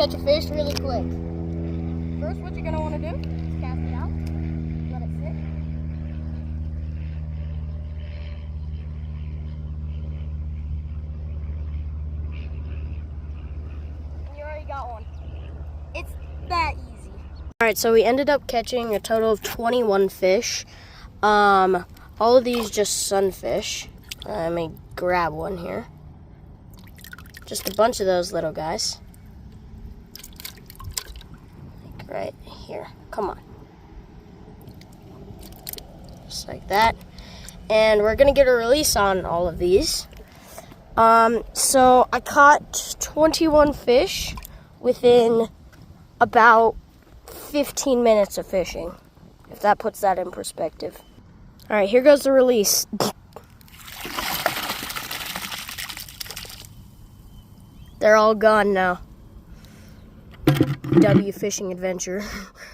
catch a fish really quick. First, what you're gonna want to do is cast it out, let it sit. And you already got one. It's that easy. All right, so we ended up catching a total of 21 fish. All of these just sunfish. Let me grab one here. Just a bunch of those little guys. Like right here. Come on. Just like that. And we're gonna get a release on all of these. So I caught 21 fish within about 15 minutes of fishing, if that puts that in perspective. All right, here goes the release. They're all gone now. W fishing adventure.